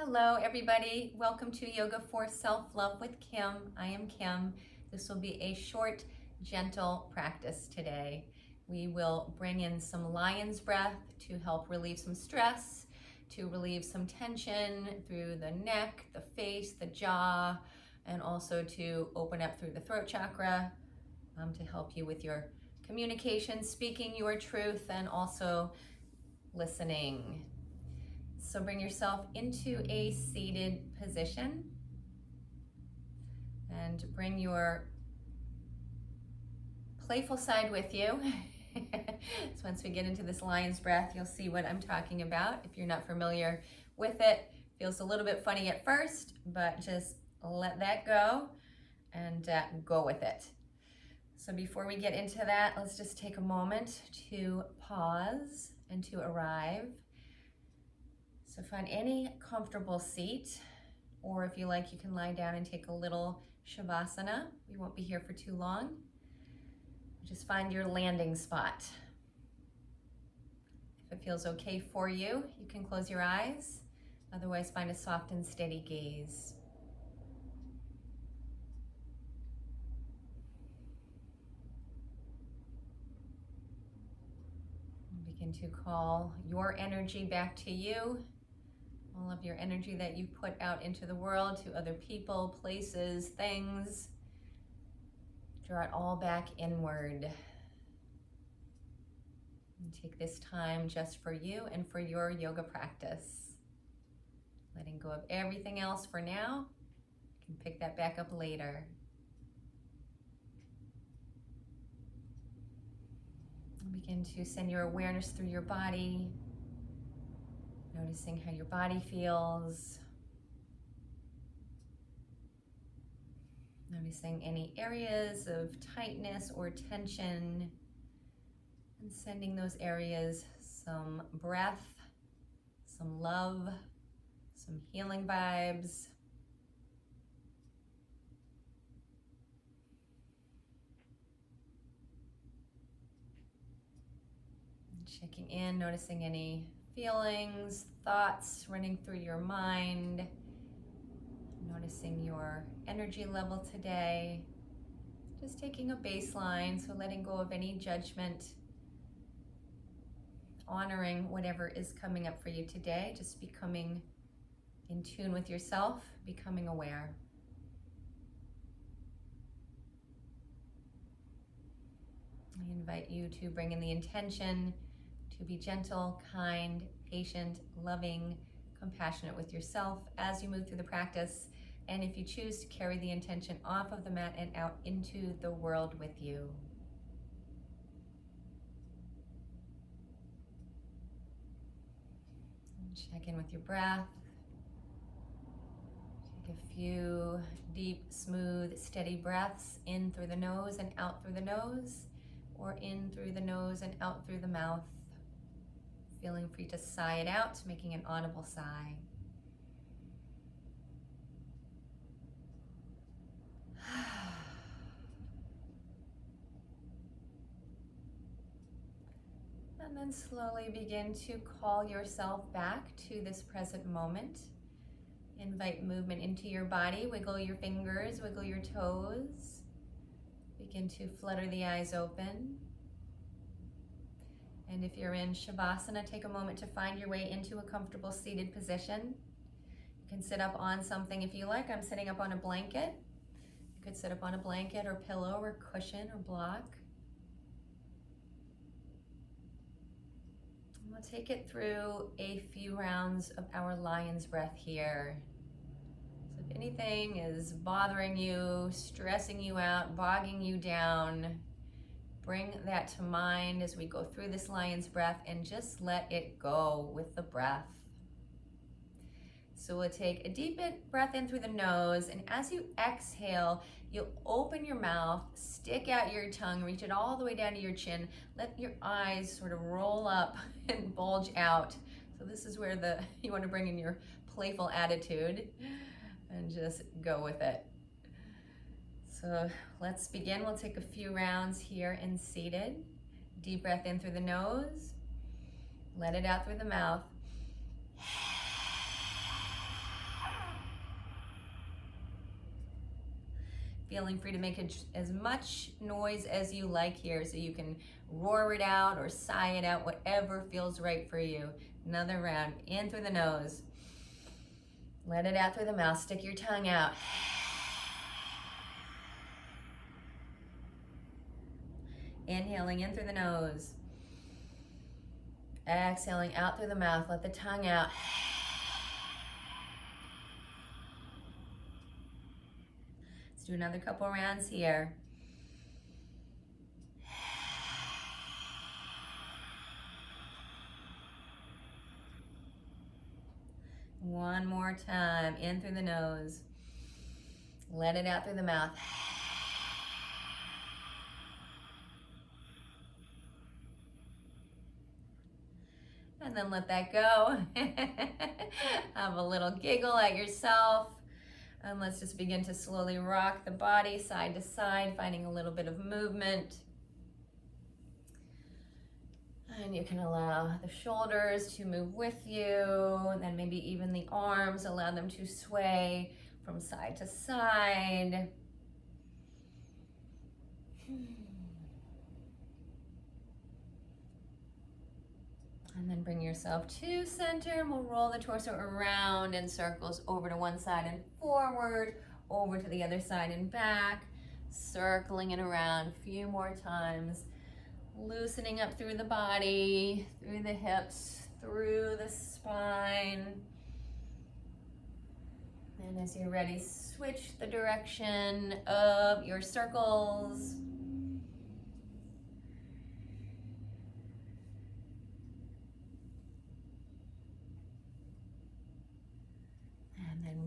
Hello, everybody. Welcome to Yoga for Self-Love with Kim. I am Kim. This will be a short, gentle practice today. We will bring in some lion's breath to help relieve some stress, to relieve some tension through the neck, the face, the jaw, and also to open up through the throat chakra to help you with your communication, speaking your truth, and also listening. So bring yourself into a seated position and bring your playful side with you. So once we get into this lion's breath, you'll see what I'm talking about. If you're not familiar with it, feels a little bit funny at first, but just let that go and go with it. So before we get into that, let's just take a moment to pause and to arrive. So find any comfortable seat, or if you like, you can lie down and take a little Shavasana. We won't be here for too long. Just find your landing spot. If it feels okay for you, you can close your eyes. Otherwise, find a soft and steady gaze. Begin to call your energy back to you. All of your energy that you put out into the world, to other people, places, things. Draw it all back inward. And take this time just for you and for your yoga practice. Letting go of everything else for now. You can pick that back up later. And begin to send your awareness through your body. Noticing how your body feels. Noticing any areas of tightness or tension. And sending those areas some breath, some love, some healing vibes. And checking in, noticing any feelings, thoughts running through your mind, noticing your energy level today, just taking a baseline, so letting go of any judgment, honoring whatever is coming up for you today, just becoming in tune with yourself, becoming aware. I invite you to bring in the intention to be gentle, kind, patient, loving, compassionate with yourself as you move through the practice. And if you choose to carry the intention off of the mat and out into the world with you. And check in with your breath. Take a few deep, smooth, steady breaths in through the nose and out through the nose, or in through the nose and out through the mouth. Feeling free to sigh it out, making an audible sigh. And then slowly begin to call yourself back to this present moment. Invite movement into your body. Wiggle your fingers, wiggle your toes. Begin to flutter the eyes open. And if you're in Shavasana, take a moment to find your way into a comfortable seated position. You can sit up on something if you like. I'm sitting up on a blanket. You could sit up on a blanket or pillow or cushion or block. And we'll take it through a few rounds of our lion's breath here. So if anything is bothering you, stressing you out, bogging you down, bring that to mind as we go through this lion's breath and just let it go with the breath. So we'll take a deep breath in through the nose, and as you exhale, you'll open your mouth, stick out your tongue, reach it all the way down to your chin. Let your eyes sort of roll up and bulge out. So this is where you want to bring in your playful attitude and just go with it. So let's begin. We'll take a few rounds here in seated. Deep breath in through the nose. Let it out through the mouth. Feeling free to make as much noise as you like here, so you can roar it out or sigh it out, whatever feels right for you. Another round, in through the nose. Let it out through the mouth, stick your tongue out. Inhaling in through the nose. Exhaling out through the mouth, let the tongue out. Let's do another couple rounds here. One more time, in through the nose. Let it out through the mouth. And then let that go. Have a little giggle at yourself. And let's just begin to slowly rock the body side to side, finding a little bit of movement. And you can allow the shoulders to move with you, and then maybe even the arms, allow them to sway from side to side. And then bring yourself to center, and we'll roll the torso around in circles, over to one side and forward, over to the other side and back, circling it around a few more times, loosening up through the body, through the hips, through the spine. And as you're ready, switch the direction of your circles.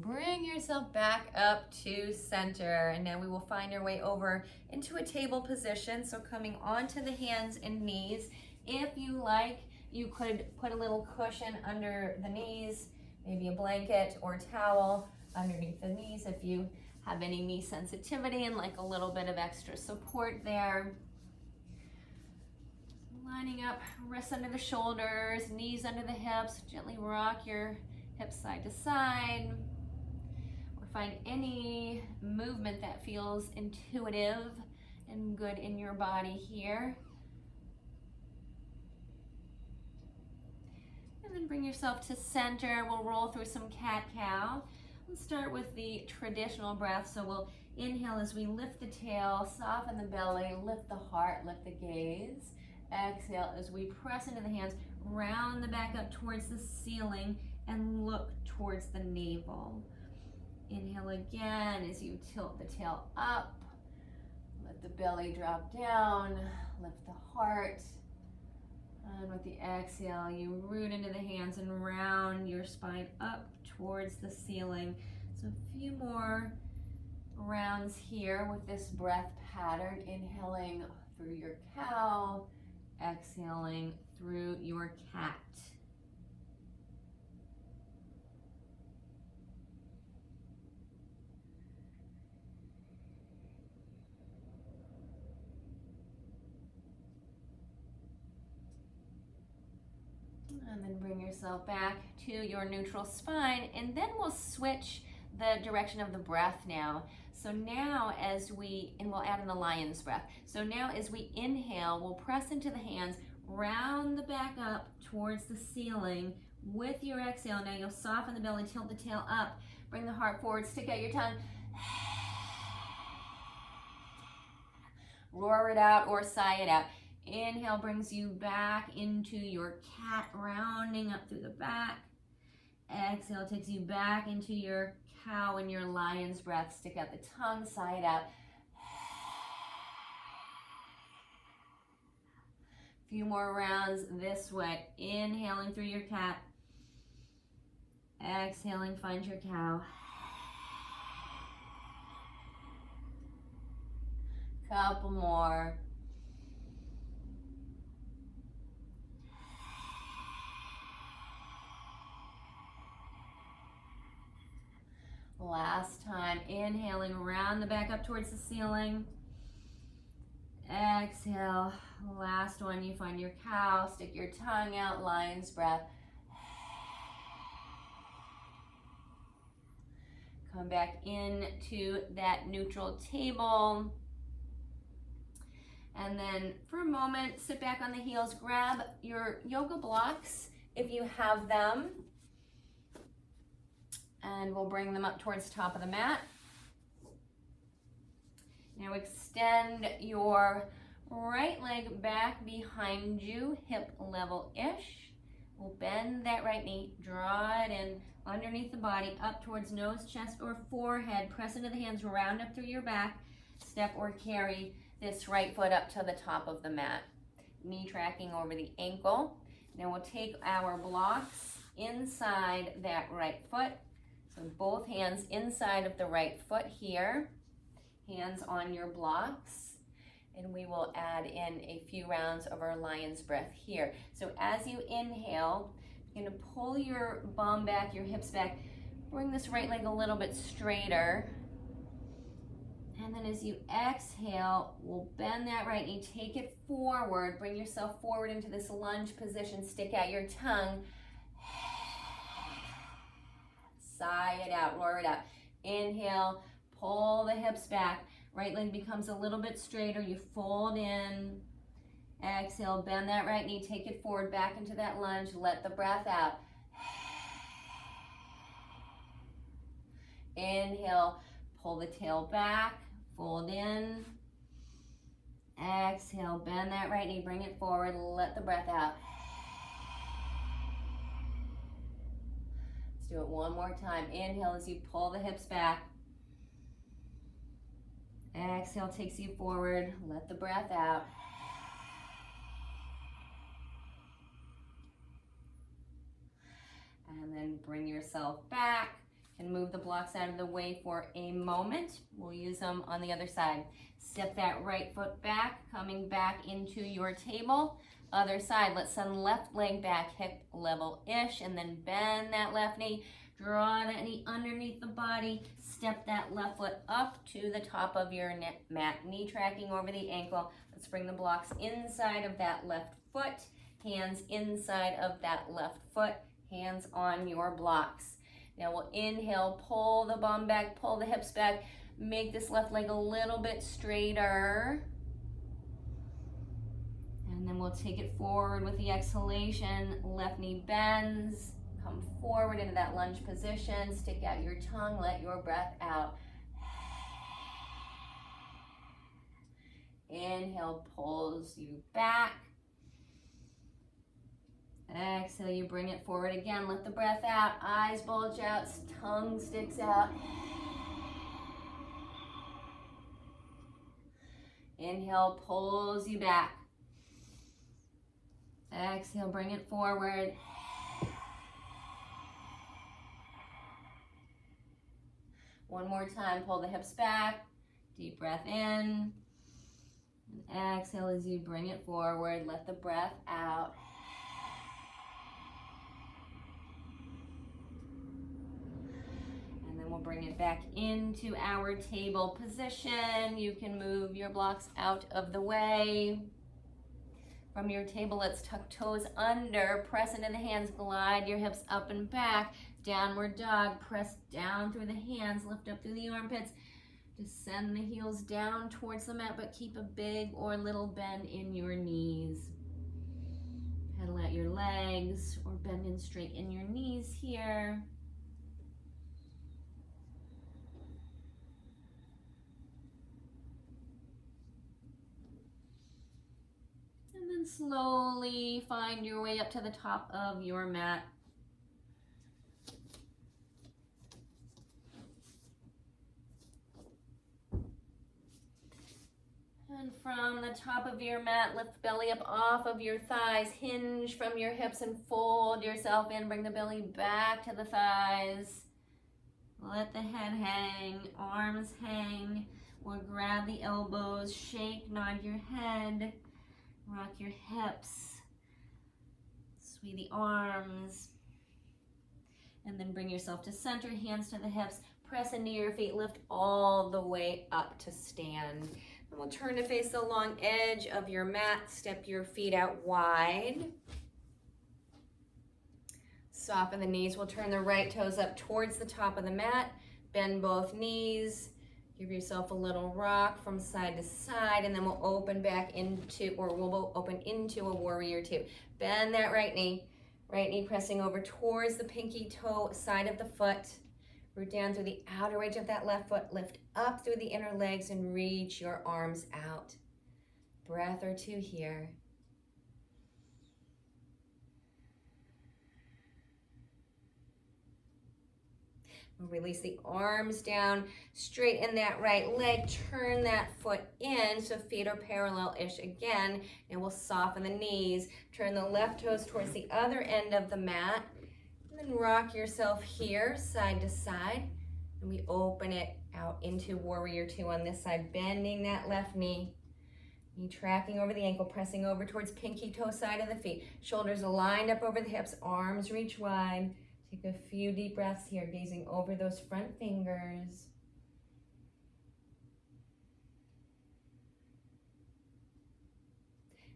Bring yourself back up to center, and now we will find our way over into a table position. So coming onto the hands and knees. If you like, you could put a little cushion under the knees, maybe a blanket or towel underneath the knees if you have any knee sensitivity and like a little bit of extra support there. Lining up, wrists under the shoulders, knees under the hips. Gently rock your hips side to side. Find any movement that feels intuitive and good in your body here. And then bring yourself to center. We'll roll through some cat-cow. Let's start with the traditional breath. So we'll inhale as we lift the tail, soften the belly, lift the heart, lift the gaze. Exhale as we press into the hands, round the back up towards the ceiling and look towards the navel. Inhale again as you tilt the tail up, let the belly drop down, lift the heart, and with the exhale, you root into the hands and round your spine up towards the ceiling. So a few more rounds here with this breath pattern, inhaling through your cow, exhaling through your cat. And then bring yourself back to your neutral spine, and then we'll switch the direction of the breath now. So now we'll add in the lion's breath. So now as we inhale, we'll press into the hands, round the back up towards the ceiling. With your exhale, now you'll soften the belly, tilt the tail up, bring the heart forward, stick out your tongue. Roar it out or sigh it out. Inhale brings you back into your cat, rounding up through the back. Exhale takes you back into your cow and your lion's breath. Stick out the tongue, sigh it out. Few more rounds this way. Inhaling through your cat. Exhaling, find your cow. Couple more. Last time, inhaling around the back up towards the ceiling. Exhale, last one, you find your cow, stick your tongue out, lion's breath. Come back into that neutral table. And then for a moment, sit back on the heels, grab your yoga blocks if you have them. And we'll bring them up towards the top of the mat. Now extend your right leg back behind you, hip level-ish. We'll bend that right knee, draw it in underneath the body, up towards nose, chest, or forehead. Press into the hands, round up through your back. Step or carry this right foot up to the top of the mat. Knee tracking over the ankle. Now we'll take our blocks inside that right foot. So both hands inside of the right foot here. Hands on your blocks. And we will add in a few rounds of our lion's breath here. So as you inhale, you're gonna pull your bum back, your hips back, bring this right leg a little bit straighter. And then as you exhale, we'll bend that right knee, take it forward, bring yourself forward into this lunge position, stick out your tongue. Sigh it out, roar it out. Inhale, pull the hips back. Right leg becomes a little bit straighter. You fold in. Exhale, bend that right knee. Take it forward, back into that lunge. Let the breath out. Inhale, pull the tail back. Fold in. Exhale, bend that right knee. Bring it forward. Let the breath out. Let's do it one more time. Inhale as you pull the hips back. Exhale takes you forward. Let the breath out. And then bring yourself back and move the blocks out of the way for a moment. We'll use them on the other side. Step that right foot back, coming back into your table. Other side, let's send left leg back, hip level-ish, and then bend that left knee. Draw that knee underneath the body. Step that left foot up to the top of your mat. Knee tracking over the ankle. Let's bring the blocks inside of that left foot. Hands inside of that left foot. Hands on your blocks. Now we'll inhale, pull the bum back, pull the hips back. Make this left leg a little bit straighter. And then we'll take it forward with the exhalation. Left knee bends. Come forward into that lunge position. Stick out your tongue. Let your breath out. Inhale pulls you back. Exhale, you bring it forward again. Let the breath out. Eyes bulge out. Tongue sticks out. Inhale pulls you back. Exhale, bring it forward. One more time, pull the hips back. Deep breath in. And exhale as you bring it forward. Let the breath out. And then we'll bring it back into our table position. You can move your blocks out of the way. From your table, let's tuck toes under, press into the hands, glide your hips up and back. Downward dog, press down through the hands, lift up through the armpits. Descend the heels down towards the mat, but keep a big or little bend in your knees. Pedal out your legs or bend in straight in your knees here. And then slowly find your way up to the top of your mat. And from the top of your mat, lift the belly up off of your thighs, hinge from your hips and fold yourself in. Bring the belly back to the thighs. Let the head hang, arms hang, or grab the elbows, shake, nod your head, rock your hips, sway the arms, and then bring yourself to center, hands to the hips, press into your feet, lift all the way up to stand. And we'll turn to face the long edge of your mat, step your feet out wide. Soften the knees, we'll turn the right toes up towards the top of the mat, Bend both knees. Give yourself a little rock from side to side, and then we'll open back into, or we'll open into a warrior two. Bend that right knee pressing over towards the pinky toe side of the foot. Root down through the outer edge of that left foot, lift up through the inner legs and reach your arms out. Breath or two here. Release the arms down, straighten that right leg, turn that foot in so feet are parallel-ish again, and we'll soften the knees. Turn the left toes towards the other end of the mat, and then rock yourself here, side to side, and we open it out into warrior two on this side, bending that left knee. Knee tracking over the ankle, pressing over towards pinky toe side of the feet. Shoulders aligned up over the hips, arms reach wide. Take a few deep breaths here, gazing over those front fingers.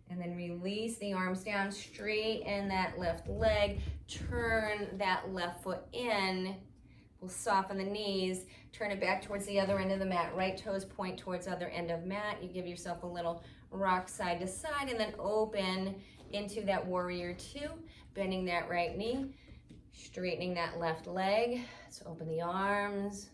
And then release the arms down, straighten that left leg, turn that left foot in. We'll soften the knees, turn it back towards the other end of the mat. Right toes point towards other end of mat. You give yourself a little rock side to side and then open into that warrior two, bending that right knee. Straightening that left leg. Let's open the arms.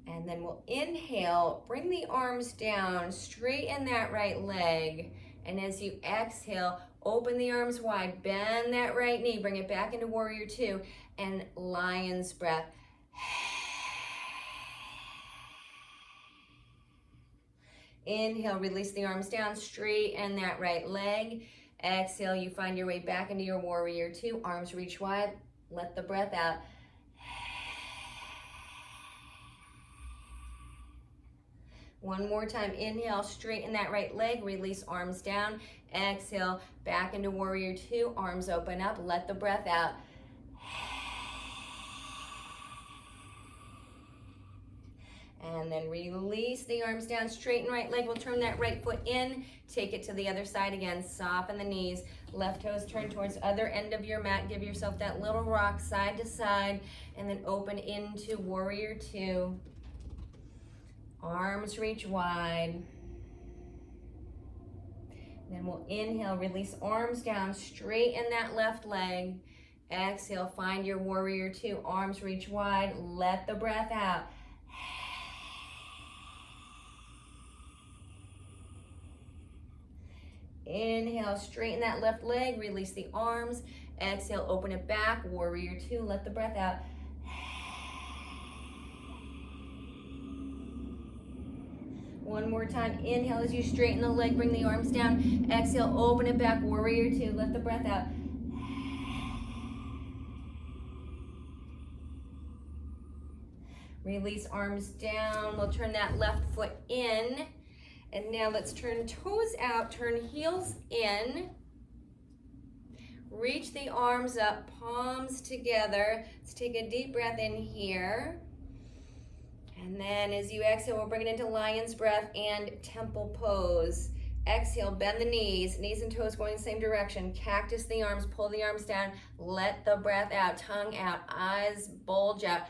And then we'll inhale, bring the arms down, straighten that right leg. And as you exhale, open the arms wide, bend that right knee, bring it back into warrior two, and lion's breath. Inhale, release the arms down, straighten that right leg. Exhale, you find your way back into your warrior two. Arms reach wide. Let the breath out. One more time. Inhale, straighten that right leg. Release arms down. Exhale, back into warrior two. Arms open up. Let the breath out. And then release the arms down, straighten right leg. We'll turn that right foot in, take it to the other side again. Soften the knees, left toes turn towards other end of your mat. Give yourself that little rock side to side, and then open into warrior two. Arms reach wide. Then we'll inhale, release arms down, straighten that left leg. Exhale, find your warrior two. Arms reach wide, let the breath out. Inhale, straighten that left leg, release the arms. Exhale, open it back, warrior two, let the breath out. One more time, inhale as you straighten the leg, bring the arms down. Exhale, open it back, warrior two, let the breath out. Release arms down, we'll turn that left foot in. And now let's turn toes out, turn heels in. Reach the arms up, palms together. Let's take a deep breath in here. And then as you exhale, we'll bring it into lion's breath and temple pose. Exhale, bend the knees and toes going the same direction. Cactus the arms, pull the arms down. Let the breath out, tongue out, eyes bulge out.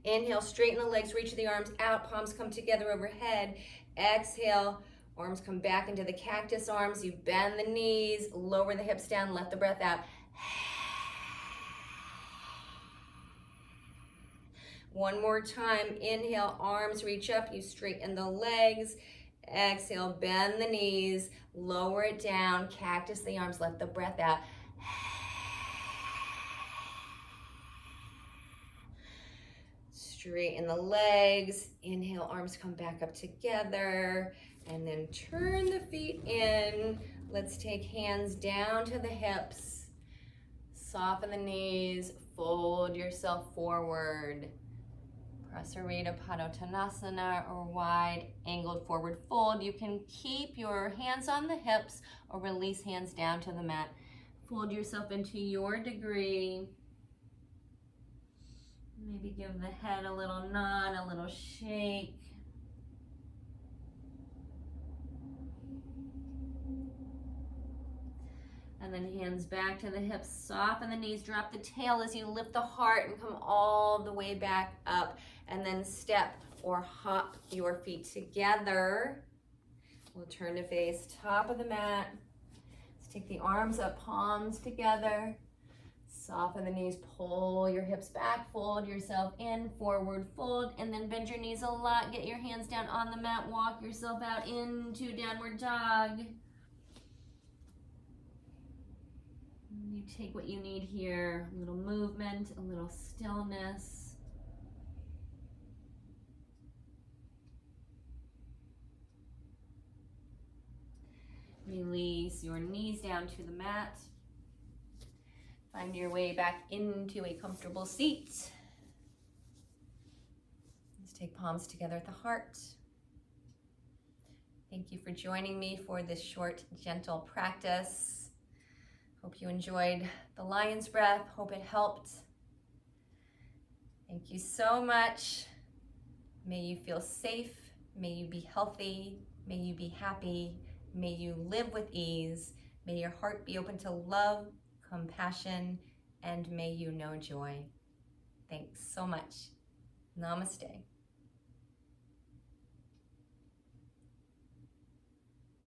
Inhale, straighten the legs, reach the arms out, palms come together overhead. Exhale, arms come back into the cactus arms. You bend the knees, lower the hips down, let the breath out. One more time, inhale, arms reach up, you straighten the legs. Exhale, bend the knees, lower it down, cactus the arms, let the breath out. Straighten the legs, inhale, arms come back up together, and then turn the feet in. Let's take hands down to the hips, soften the knees, fold yourself forward. Prasarita Padottanasana, or wide angled forward fold. You can keep your hands on the hips or release hands down to the mat. Fold yourself into your degree. Maybe give the head a little nod, a little shake. And then hands back to the hips, soften the knees, drop the tail as you lift the heart and come all the way back up. And then step or hop your feet together. We'll turn to face top of the mat. Let's take the arms up, palms together. Soften the knees, pull your hips back, fold yourself in, forward fold, and then bend your knees a lot. Get your hands down on the mat, walk yourself out into downward dog. You take what you need here, a little movement, a little stillness. Release your knees down to the mat. Find your way back into a comfortable seat. Let's take palms together at the heart. Thank you for joining me for this short, gentle practice. Hope you enjoyed the lion's breath. Hope it helped. Thank you so much. May you feel safe. May you be healthy. May you be happy. May you live with ease. May your heart be open to love, compassion, and may you know joy. Thanks so much. Namaste.